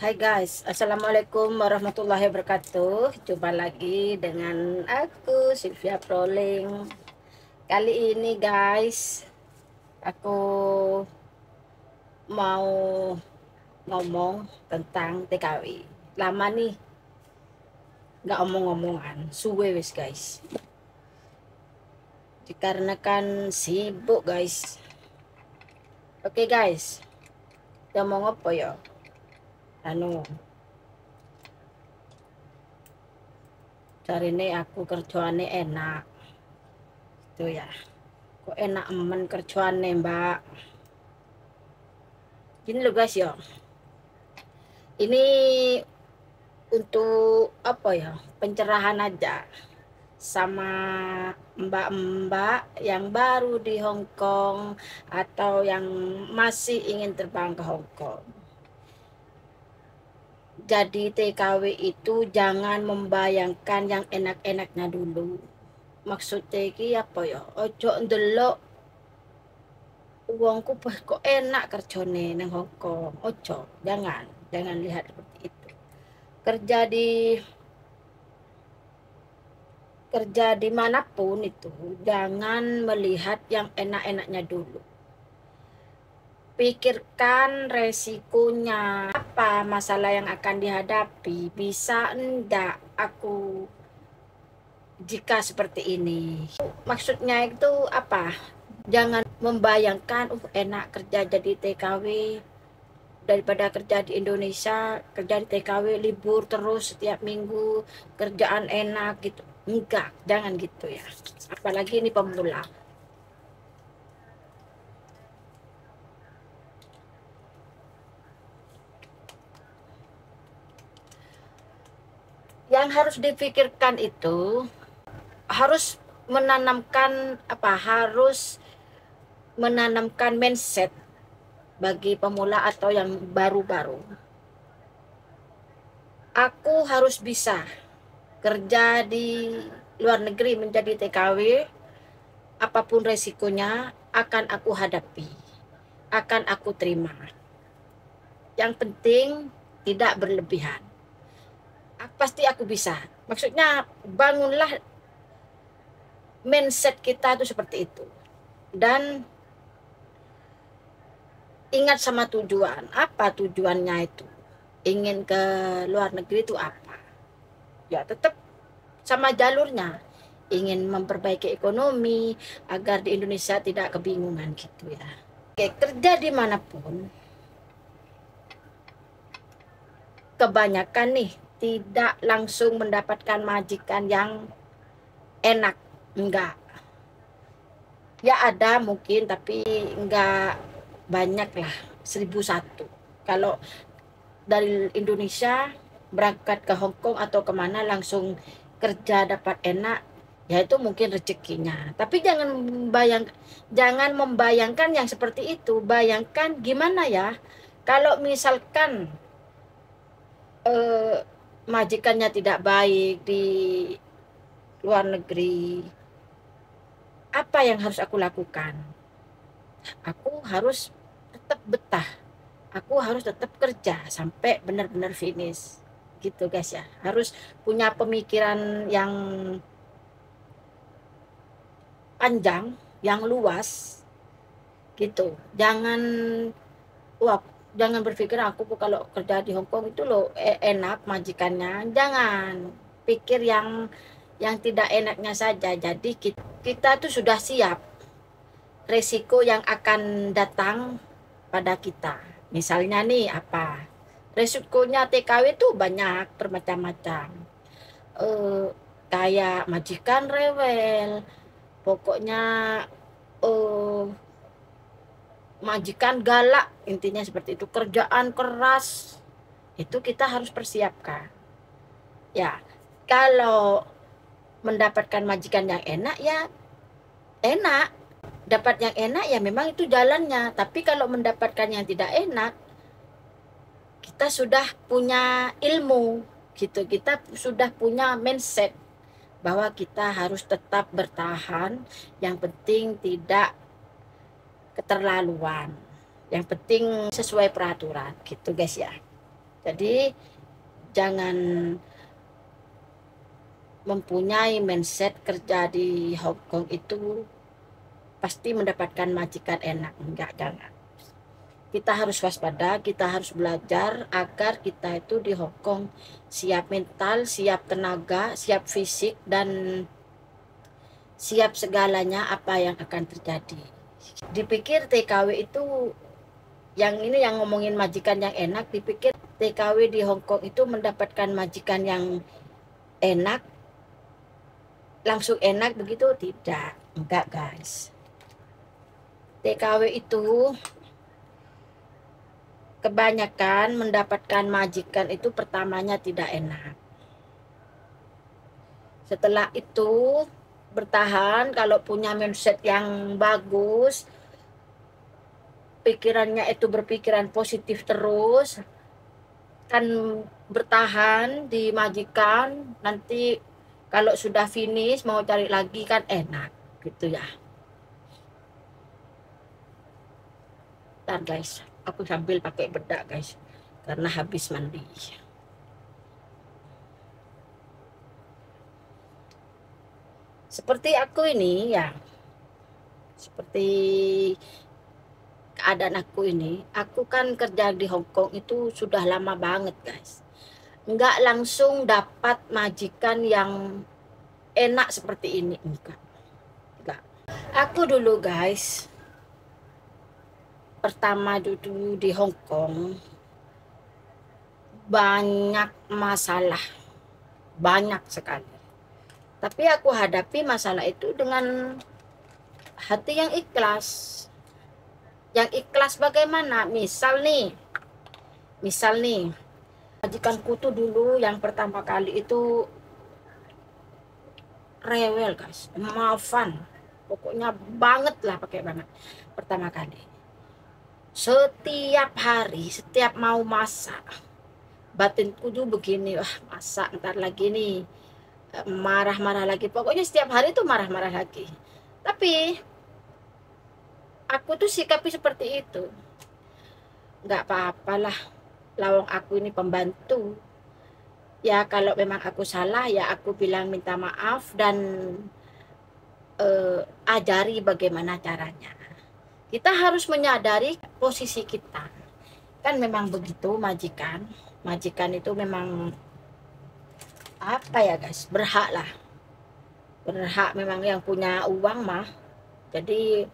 Hai guys, Assalamualaikum warahmatullahi wabarakatuh. Jumpa lagi dengan aku Sylvia Proling. Kali ini guys, aku mau ngomong tentang TKW. Lama nih nggak omong-omongan, suwe wes guys. Dikarenakan sibuk guys. Oke guys, udah mau ngopo ya? Anu, cari nih aku kerjaannya enak, itu ya. Kok enak emen kerjaannya mbak? Gini loh guys ya. Ini untuk apa ya, pencerahan aja sama mbak-mbak yang baru di Hong Kong atau yang masih ingin terbang ke Hong Kong. Jadi TKW itu jangan membayangkan yang enak-enaknya dulu. Maksudnya iki apa ya, ojo ndelok uangku kok enak kerjane nang Hong Kong. Ojo, jangan lihat seperti itu. Kerja dimanapun itu jangan melihat yang enak-enaknya dulu, pikirkan resikonya, apa masalah yang akan dihadapi, bisa enggak aku jika seperti ini. Maksudnya itu apa, jangan membayangkan enak kerja jadi TKW daripada kerja di Indonesia. Kerja di TKW libur terus setiap minggu, kerjaan enak gitu. Enggak, jangan gitu ya, apalagi ini pemula. Yang harus dipikirkan itu harus menanamkan mindset bagi pemula atau yang baru-baru. Aku harus bisa kerja di luar negeri menjadi TKW, apapun resikonya akan aku hadapi, akan aku terima. Yang penting tidak berlebihan. Pasti aku bisa. Maksudnya bangunlah mindset kita itu seperti itu. Dan ingat sama tujuan. Apa tujuannya itu? Ingin ke luar negeri itu apa? Ya tetap sama jalurnya. Ingin memperbaiki ekonomi agar di Indonesia tidak kebingungan gitu ya. Oke, kerja dimanapun, kebanyakan nih tidak langsung mendapatkan majikan yang enak. Enggak. Ya ada mungkin, tapi enggak banyak lah, 1001. Kalau dari Indonesia berangkat ke Hong Kong atau kemana langsung kerja dapat enak, ya itu mungkin rezekinya. Tapi jangan membayangkan yang seperti itu. Bayangkan gimana ya kalau misalkan eh, majikannya tidak baik di luar negeri. Apa yang harus aku lakukan? Aku harus tetap betah, aku harus tetap kerja sampai benar-benar finish gitu guys ya. Harus punya pemikiran yang panjang, yang luas gitu. Wah, jangan berpikir aku kalau kerja di Hong Kong itu loh enak majikannya. Jangan pikir yang tidak enaknya saja. Jadi kita tuh sudah siap resiko yang akan datang pada kita. Misalnya nih apa? Resikonya TKW itu banyak bermacam-macam. Eh, Kayak majikan rewel, pokoknya eh, majikan galak, intinya seperti itu. Kerjaan keras, itu kita harus persiapkan. Ya, kalau mendapatkan majikan yang enak ya enak, dapat yang enak ya memang itu jalannya. Tapi kalau mendapatkan yang tidak enak, kita sudah punya ilmu gitu, kita sudah punya mindset bahwa kita harus tetap bertahan, yang penting tidak keterlaluan, yang penting sesuai peraturan gitu guys ya. Jadi jangan mempunyai mindset kerja di Hong Kong itu pasti mendapatkan majikan enak. Enggak, jangan. Kita harus waspada, kita harus belajar agar kita itu di Hong Kong siap mental, siap tenaga, siap fisik, dan siap segalanya apa yang akan terjadi. Dipikir TKW itu, yang ini yang ngomongin majikan yang enak, dipikir TKW di Hong Kong itu mendapatkan majikan yang enak, langsung enak begitu? Tidak, enggak guys. TKW itu kebanyakan mendapatkan majikan itu pertamanya tidak enak. Setelah itu bertahan, kalau punya mindset yang bagus, pikirannya itu berpikiran positif terus, kan bertahan di majikan, nanti kalau sudah finish mau cari lagi kan enak gitu ya. Ntar guys, aku sambil pakai bedak guys, karena habis mandi. Seperti aku ini ya, seperti keadaan aku ini, aku kan kerja di Hong Kong itu sudah lama banget guys. Enggak langsung dapat majikan yang enak seperti ini, enggak. Aku dulu guys, pertama dulu di Hong Kong, banyak masalah, banyak sekali. Tapi aku hadapi masalah itu dengan hati yang ikhlas. Yang ikhlas bagaimana? Misal nih, majikanku tuh dulu yang pertama kali itu rewel guys, maafan, pokoknya banget lah, pakai banget. Pertama kali, setiap hari, setiap mau masak, batinku tuh begini, wah masak ntar lagi nih, marah-marah lagi, pokoknya setiap hari tuh marah-marah lagi. Tapi aku tuh sikapi seperti itu, nggak apa-apalah, lawang aku ini pembantu ya, kalau memang aku salah ya aku bilang minta maaf dan ajari bagaimana caranya. Kita harus menyadari posisi kita, kan memang begitu. Majikan itu memang apa ya guys, berhak lah, berhak memang yang punya uang mah. Jadi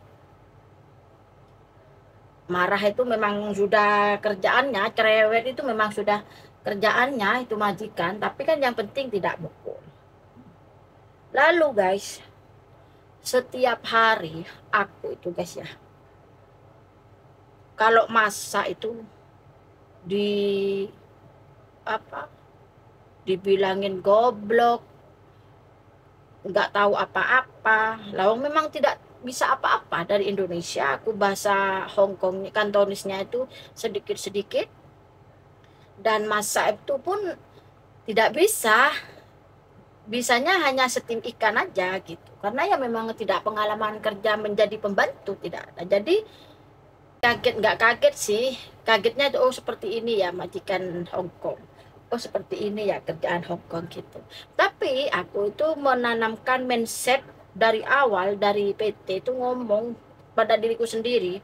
marah itu memang sudah kerjaannya, cerewet itu memang sudah kerjaannya itu majikan, tapi kan yang penting tidak mukul. Lalu guys, setiap hari aku itu guys ya, kalau masak itu di apa, dibilangin goblok, nggak tahu apa-apa. Lalu memang tidak bisa apa-apa dari Indonesia. Aku bahasa Hong Kong kantonisnya itu sedikit-sedikit, dan masak itu pun tidak bisa, bisanya hanya setim ikan aja gitu, karena ya memang tidak pengalaman kerja menjadi pembantu, tidak ada. Jadi kaget, nggak kaget sih, kagetnya itu oh seperti ini ya majikan Hong Kong, oh seperti ini ya kerjaan Hong Kong gitu. Tapi aku itu menanamkan mindset dari awal, dari PT itu ngomong pada diriku sendiri,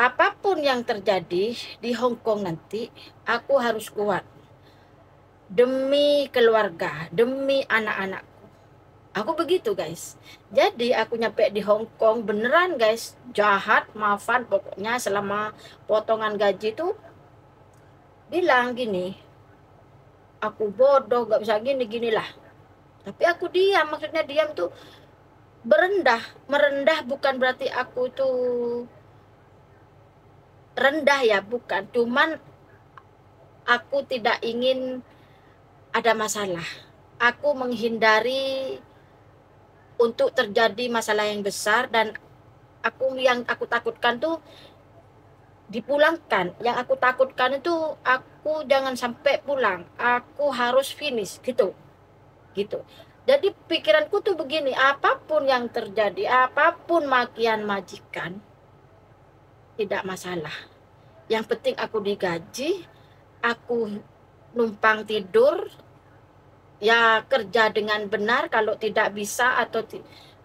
apapun yang terjadi di Hong Kong nanti aku harus kuat demi keluarga, demi anak-anak. Aku begitu guys. Jadi aku nyampe di Hong Kong beneran guys, jahat, maafan, pokoknya selama potongan gaji tuh bilang gini, aku bodoh, gak bisa gini lah. Tapi aku diam, maksudnya diam tuh merendah bukan berarti aku tuh rendah ya, bukan. Cuman aku tidak ingin ada masalah. Aku menghindari untuk terjadi masalah yang besar, dan yang aku takutkan tuh dipulangkan. Yang aku takutkan itu aku jangan sampai pulang, aku harus finish gitu. Jadi pikiranku tuh begini, apapun yang terjadi, apapun makian majikan, tidak masalah. Yang penting aku digaji, aku numpang tidur, ya kerja dengan benar. Kalau tidak bisa atau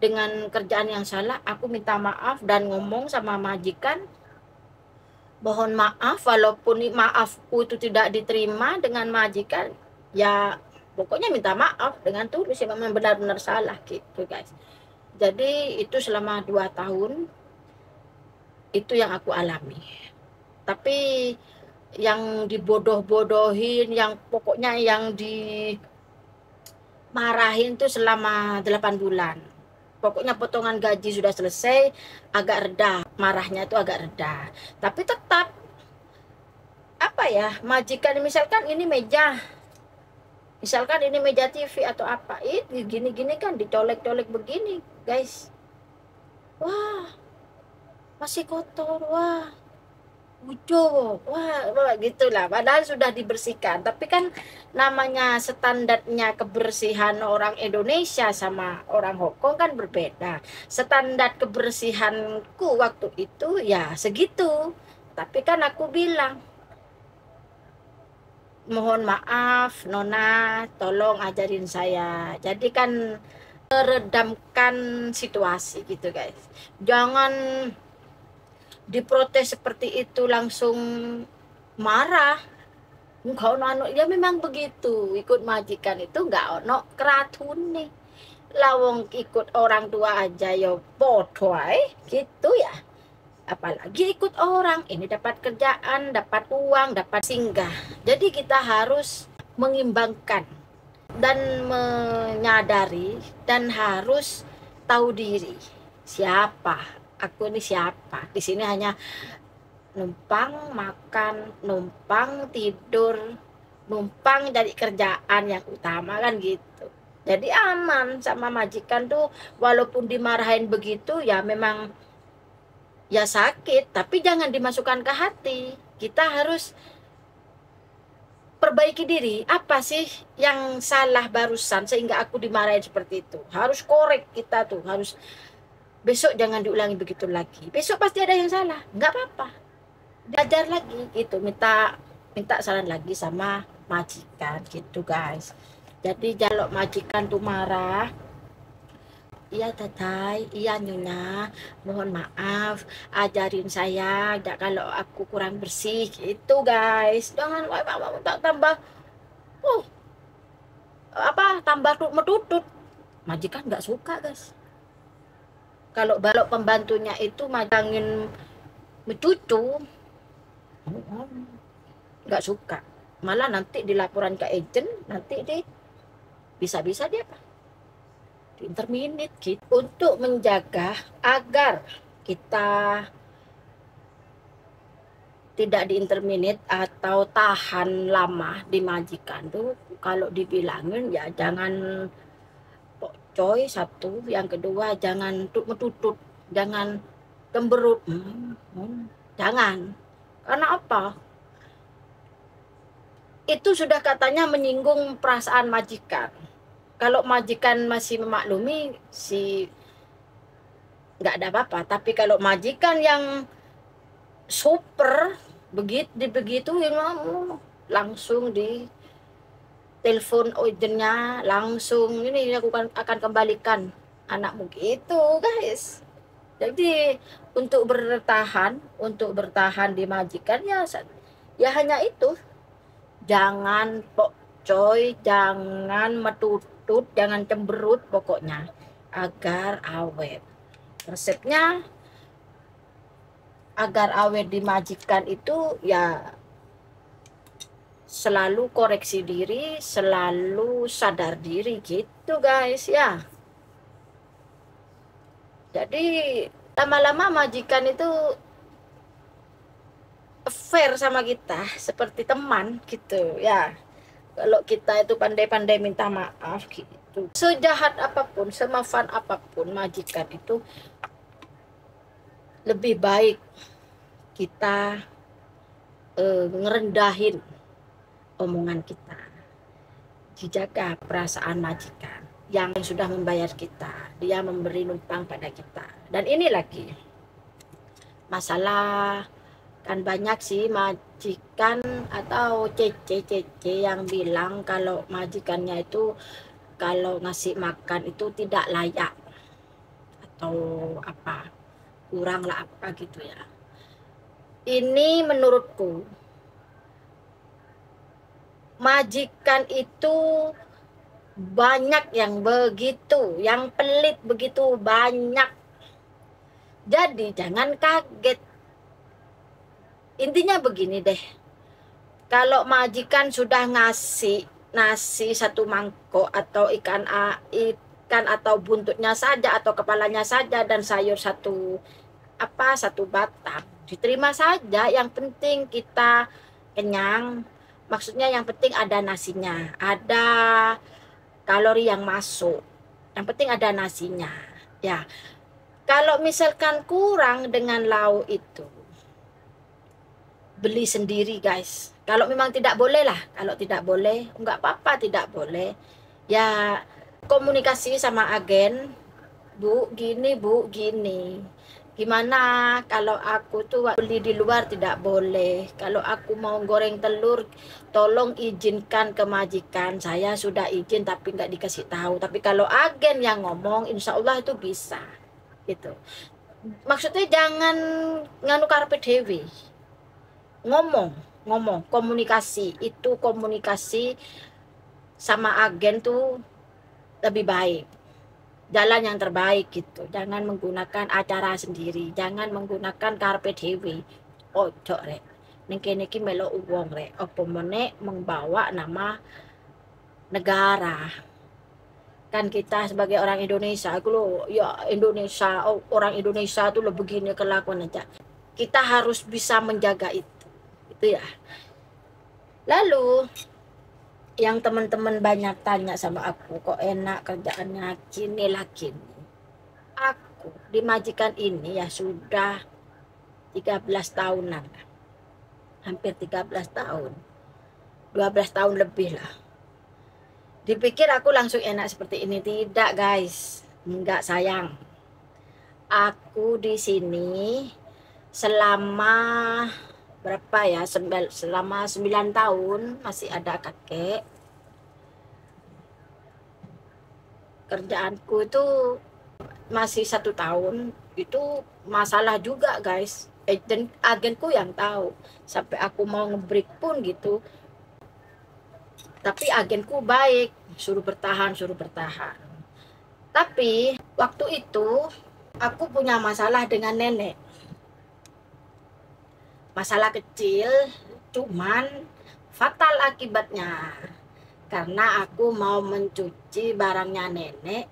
dengan kerjaan yang salah, aku minta maaf dan ngomong sama majikan, mohon maaf, walaupun maafku itu tidak diterima dengan majikan, ya pokoknya minta maaf dengan tulus, ya memang benar-benar salah gitu guys. Jadi itu selama 2 tahun itu yang aku alami. Tapi yang dibodoh-bodohin, yang pokoknya yang dimarahin tuh selama 8 bulan. Pokoknya potongan gaji sudah selesai, agak reda, marahnya itu agak reda. Tapi tetap apa ya, majikan misalkan ini meja, TV atau apa, gini-gini kan dicolek-colek begini guys, wah masih kotor, wah ujo, wah gitulah. Padahal sudah dibersihkan, tapi kan namanya standarnya kebersihan orang Indonesia sama orang Hongkong kan berbeda. Standar kebersihanku waktu itu ya segitu, tapi kan aku bilang, mohon maaf Nona, tolong ajarin saya. Jadi kan meredamkan situasi gitu guys. Jangan diprotes seperti itu langsung marah. Enggak ono, ya memang begitu. Ikut majikan itu enggak ono keratun nih. Lawong ikut orang tua aja yo podo gitu ya. Apalagi ikut orang, ini dapat kerjaan, dapat uang, dapat singgah. Jadi kita harus mengimbangkan dan menyadari dan harus tahu diri. Siapa? Aku ini siapa? Di sini hanya numpang makan, numpang tidur, numpang dari kerjaan yang utama kan gitu. Jadi aman sama majikan tuh, walaupun dimarahin begitu ya memang ya sakit, tapi jangan dimasukkan ke hati. Kita harus perbaiki diri. Apa sih yang salah barusan sehingga aku dimarahin seperti itu? Harus korek kita tuh, harus besok jangan diulangi begitu lagi. Besok pasti ada yang salah, nggak apa-apa. Belajar lagi gitu, minta saran lagi sama majikan gitu guys. Jadi kalau majikan tuh marah, iya Tatai, iya Nyonya, mohon maaf, ajarin saya kalau aku kurang bersih gitu guys. Jangan tambah tambah metutut. Majikan nggak suka guys. Kalau balok pembantunya itu majangin mencucu, nggak suka. Malah nanti dilaporan ke agent, nanti bisa-bisa dia interminate gitu. Untuk menjaga agar kita tidak diinterminate atau tahan lama di majikan tuh, kalau dibilangin ya jangan coy, satu, yang kedua jangan metutut, jangan cemberut, jangan. Karena apa? Itu sudah katanya menyinggung perasaan majikan. Kalau majikan masih memaklumi si nggak ada apa-apa, tapi kalau majikan yang super begitu langsung di telepon ojenya, langsung ini aku akan kembalikan anakmu gitu guys. Jadi untuk bertahan di majikan ya hanya itu, jangan coy, jangan metutut, jangan cemberut, pokoknya agar awet. Resepnya agar awet di majikan itu ya selalu koreksi diri, selalu sadar diri gitu guys ya. Jadi lama-lama majikan itu fair sama kita, seperti teman gitu ya. Kalau kita itu pandai-pandai minta maaf gitu, sejahat apapun, semafan apapun majikan itu, lebih baik kita ngerendahin omongan kita, dijaga perasaan majikan yang sudah membayar kita, dia memberi numpang pada kita. Dan ini lagi masalah Kan banyak sih majikan atau cece-cece yang bilang kalau majikannya itu kalau ngasih makan itu tidak layak atau apa, kurang lah apa gitu ya. Ini menurutku majikan itu banyak yang begitu, yang pelit begitu banyak. Jadi jangan kaget. Intinya begini deh, kalau majikan sudah ngasih nasi satu mangkok atau ikan atau buntutnya saja atau kepalanya saja dan sayur satu batang, diterima saja. Yang penting kita kenyang. Maksudnya yang penting ada nasinya, ada kalori yang masuk. Yang penting ada nasinya. Ya, kalau misalkan kurang dengan lauk itu, beli sendiri guys. Kalau memang tidak boleh lah, kalau tidak boleh enggak apa-apa, tidak boleh ya komunikasi sama agen, bu gini, gimana kalau aku tuh beli di luar tidak boleh, kalau aku mau goreng telur tolong izinkan ke majikan, saya sudah izin tapi nggak dikasih tahu. Tapi kalau agen yang ngomong insya Allah itu bisa gitu. Maksudnya jangan nganu karpet dewe, ngomong komunikasi itu, komunikasi sama agen tuh lebih baik, jalan yang terbaik gitu. Jangan menggunakan acara sendiri, jangan menggunakan karpet dewe. Ojo rek ning kene iki melo uwong rek, apa meneh membawa nama negara. Kan kita sebagai orang Indonesia, aku lo ya Indonesia, orang Indonesia tuh lo begini kelakuan aja. Kita harus bisa menjaga itu ya. Lalu yang teman-teman banyak tanya sama aku, kok enak kerjaannya kini lagi. Aku di majikan ini ya sudah 13 tahunan, hampir 13 tahun, 12 tahun lebih lah. Dipikir aku langsung enak seperti ini, tidak guys, enggak sayang. Aku di sini selama berapa ya, selama 9 tahun masih ada kakek. Kerjaanku itu masih 1 tahun itu masalah juga guys. Agenku yang tahu, sampai aku mau ngebreak pun gitu, tapi agenku baik, suruh bertahan. Tapi waktu itu aku punya masalah dengan nenek, masalah kecil cuman fatal akibatnya, karena aku mau mencuci barangnya nenek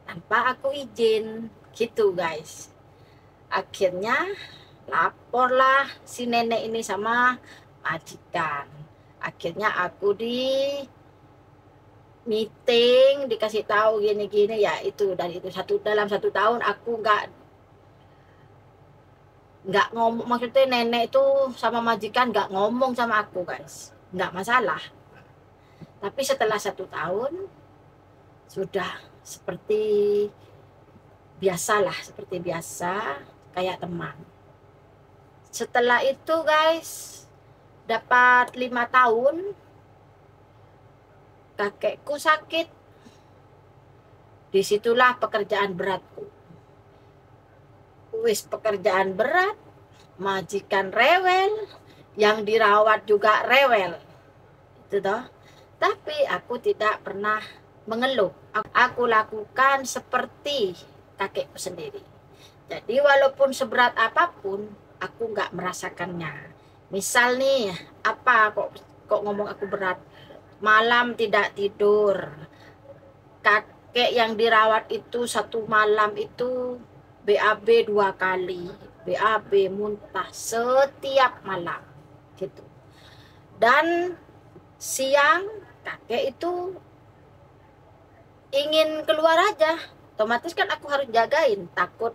tanpa aku izin gitu guys. Akhirnya laporlah si nenek ini sama majikan. Akhirnya aku di meeting dikasih tahu gini-gini ya itu, dan itu dalam 1 tahun aku nggak ngomong. Maksudnya nenek itu sama majikan nggak ngomong sama aku guys, nggak masalah. Tapi setelah 1 tahun sudah seperti biasalah, seperti biasa kayak teman. Setelah itu guys, dapat 5 tahun kakekku sakit. Disitulah pekerjaan beratku. Wis pekerjaan berat, majikan rewel, yang dirawat juga rewel. Itu toh. Tapi aku tidak pernah mengeluh. Aku lakukan seperti kakekku sendiri. Jadi walaupun seberat apapun, aku nggak merasakannya. Misal nih, apa kok ngomong aku berat? Malam tidak tidur. Kakek yang dirawat itu 1 malam itu BAB 2 kali. BAB muntah setiap malam gitu. Dan siang kakek itu ingin keluar aja. Otomatis kan aku harus jagain, takut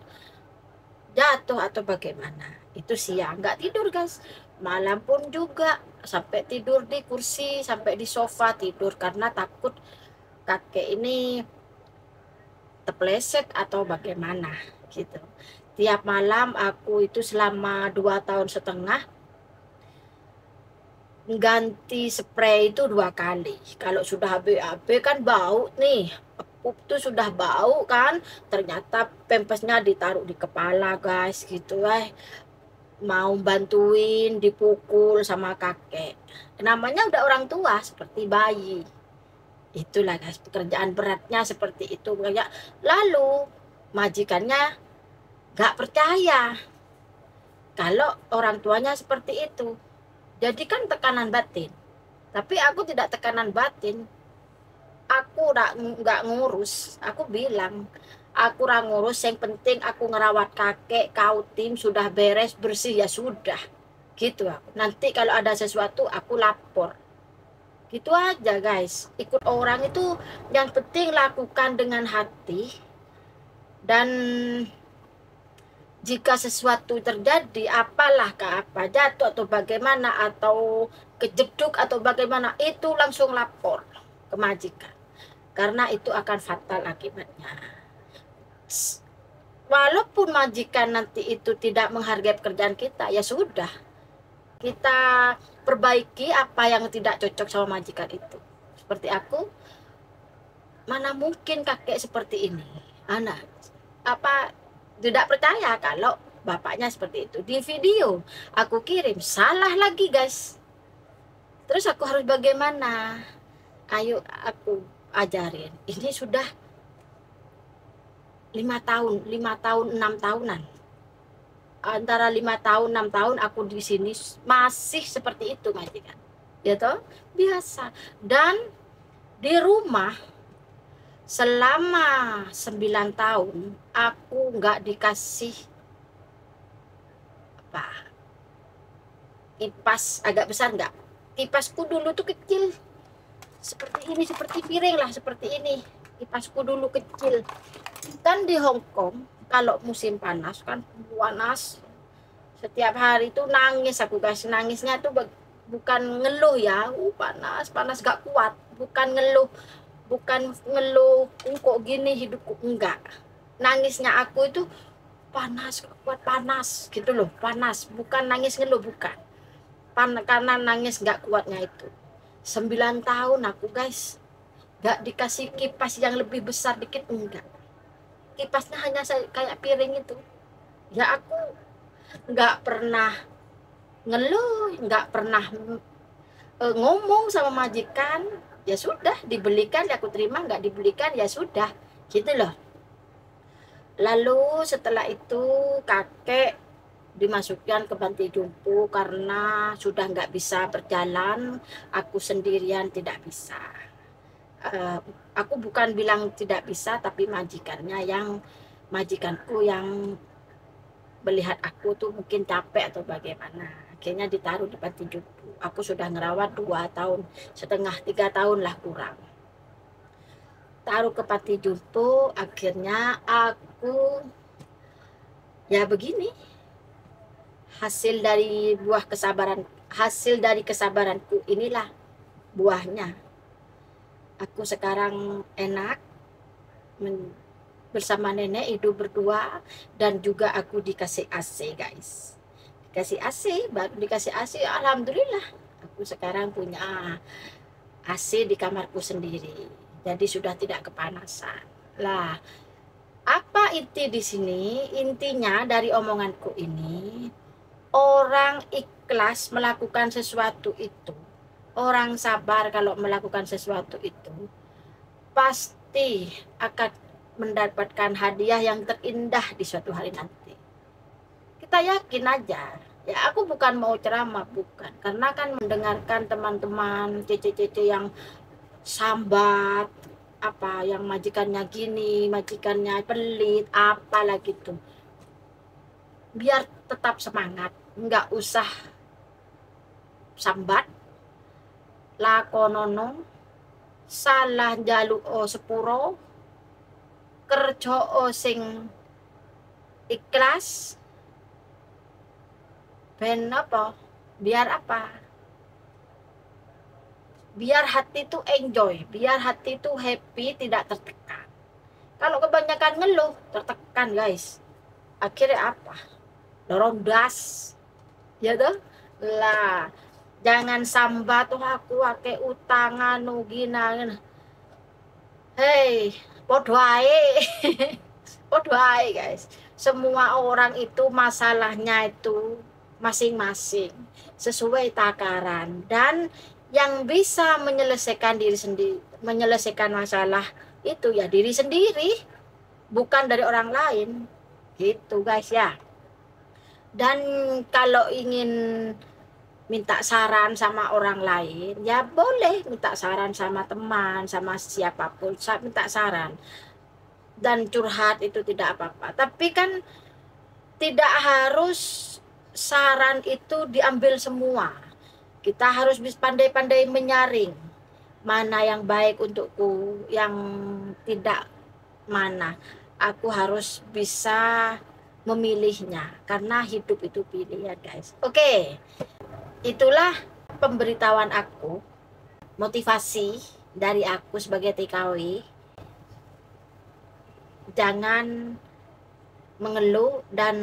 jatuh atau bagaimana. Itu siang nggak tidur guys. Malam pun juga sampai tidur di kursi, sampai di sofa tidur karena takut kakek ini terpleset atau bagaimana gitu. tiap malam aku itu selama 2 tahun setengah ganti spray itu 2 kali. Kalau sudah habis kan bau nih, pup tuh sudah bau kan, ternyata pempesnya ditaruh di kepala guys gitu. Mau bantuin dipukul sama kakek, namanya udah orang tua seperti bayi. Itulah guys, pekerjaan beratnya seperti itu kayak. Lalu majikannya gak percaya kalau orang tuanya seperti itu, jadi kan tekanan batin. Tapi aku tidak tekanan batin, aku nggak ngurus. Aku bilang aku ngurus, yang penting aku ngerawat kakek, kau tim sudah beres bersih ya sudah gitu. Aku nanti kalau ada sesuatu aku lapor, gitu aja guys. Ikut orang itu yang penting lakukan dengan hati. Dan jika sesuatu terjadi, apalah ke apa, jatuh atau bagaimana, atau kejeduk atau bagaimana, itu langsung lapor ke majikan, karena itu akan fatal akibatnya. Walaupun majikan nanti itu tidak menghargai pekerjaan kita, ya sudah, kita perbaiki apa yang tidak cocok sama majikan itu. Seperti aku, mana mungkin kakek seperti ini, anak apa tidak percaya kalau bapaknya seperti itu. Di video aku kirim, salah lagi guys. Terus aku harus bagaimana? Ayo aku ajarin. Ini sudah 5 tahun, 6 tahunan. Antara 5 tahun 6 tahun aku di sini masih seperti itu majikan. Ya toh, biasa. Dan di rumah selama 9 tahun aku nggak dikasih apa, kipas agak besar, nggak. Kipasku dulu tuh kecil seperti ini, seperti piring lah, seperti ini. Kipasku dulu kecil. Dan di Hong Kong kalau musim panas kan panas, setiap hari itu nangis aku guys. Nangisnya tuh bukan ngeluh ya, panas panas gak kuat, bukan ngeluh, kok gini hidupku, enggak. Nangisnya aku itu panas gak kuat, panas gitu loh, panas, bukan nangis ngeluh, bukan. Karena nangis gak kuatnya itu. 9 tahun aku guys gak dikasih kipas yang lebih besar dikit, enggak. Kipasnya hanya kayak piring itu. Ya aku nggak pernah ngeluh, nggak pernah ngomong sama majikan. Ya sudah, dibelikan ya aku terima, nggak dibelikan ya sudah gitu loh. Lalu setelah itu kakek dimasukkan ke panti jompo karena sudah nggak bisa berjalan, aku sendirian tidak bisa. Aku bukan bilang tidak bisa, tapi majikanku yang melihat aku tuh mungkin capek atau bagaimana, akhirnya ditaruh di panti jompo. Aku sudah ngerawat 2 tahun setengah, 3 tahun lah kurang. Taruh ke panti jompo, akhirnya aku ya begini, hasil dari kesabaranku inilah buahnya. Aku sekarang enak bersama nenek, hidup berdua, dan juga aku dikasih AC guys. Dikasih AC, baru dikasih AC, alhamdulillah. Aku sekarang punya AC di kamarku sendiri, jadi sudah tidak kepanasan. Lah, apa inti di sini? Intinya dari omonganku ini, orang ikhlas melakukan sesuatu itu, orang sabar kalau melakukan sesuatu itu, pasti akan mendapatkan hadiah yang terindah di suatu hari nanti. Kita yakin aja. Ya aku bukan mau ceramah, bukan. Karena kan mendengarkan teman-teman cece-cece yang sambat, apa yang majikannya gini, majikannya pelit, apalah gitu. Biar tetap semangat, nggak usah sambat, lakonono, salah jaluk sepuro, kerja sing ikhlas, ben apa? Biar apa? Biar hati tuh enjoy, biar hati tuh happy, tidak tertekan. Kalau kebanyakan ngeluh, tertekan guys. Akhirnya apa? Dorong das. Ya tuh? Lah, jangan sambat tuh aku ake utangan gina. Hei, podo ae. Podo ae, guys. Semua orang itu masalahnya itu masing-masing sesuai takaran, dan yang bisa menyelesaikan diri sendiri, menyelesaikan masalah itu ya diri sendiri, bukan dari orang lain. Gitu, guys ya. Dan kalau ingin minta saran sama orang lain, ya boleh minta saran sama teman, sama siapapun, minta saran dan curhat, itu tidak apa-apa. Tapi kan tidak harus saran itu diambil semua. Kita harus bisa pandai-pandai menyaring mana yang baik untukku, yang tidak mana. Aku harus bisa memilihnya, karena hidup itu pilihan, guys. Oke. Itulah pemberitahuan aku, motivasi dari aku sebagai TKW. Jangan mengeluh, dan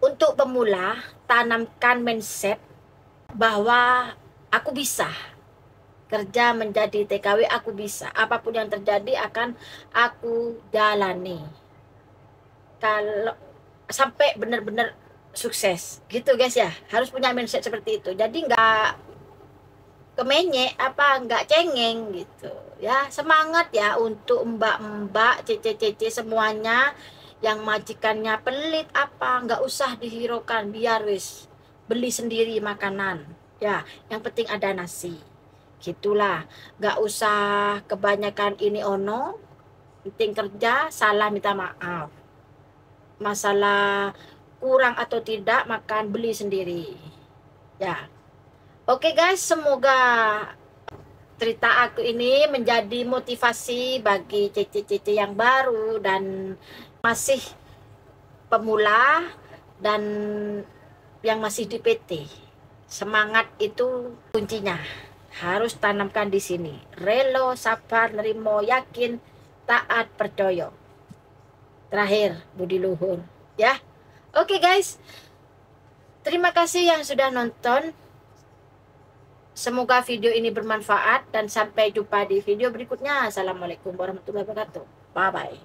untuk pemula tanamkan mindset bahwa aku bisa kerja menjadi TKW, aku bisa. Apapun yang terjadi akan aku jalani. Kalau sampai benar-benar sukses gitu, guys ya. Harus punya mindset seperti itu. Jadi nggak kemenyek, nggak cengeng gitu ya. Semangat ya untuk mbak-mbak, cece-cece semuanya yang majikannya pelit, nggak usah dihiraukan, biar wis beli sendiri makanan ya, yang penting ada nasi. Gitulah, nggak usah kebanyakan ini ono, penting kerja, salah minta maaf. Masalah kurang atau tidak makan, beli sendiri ya. Oke guys, semoga cerita aku ini menjadi motivasi bagi cece-cece yang baru dan masih pemula, dan yang masih di PT. Semangat itu kuncinya, harus tanamkan di sini. Relo, sabar, nerimo, yakin, taat, percaya. Terakhir, budi luhur ya. Oke guys, terima kasih yang sudah nonton. Semoga video ini bermanfaat, dan sampai jumpa di video berikutnya. Assalamualaikum warahmatullahi wabarakatuh. Bye bye.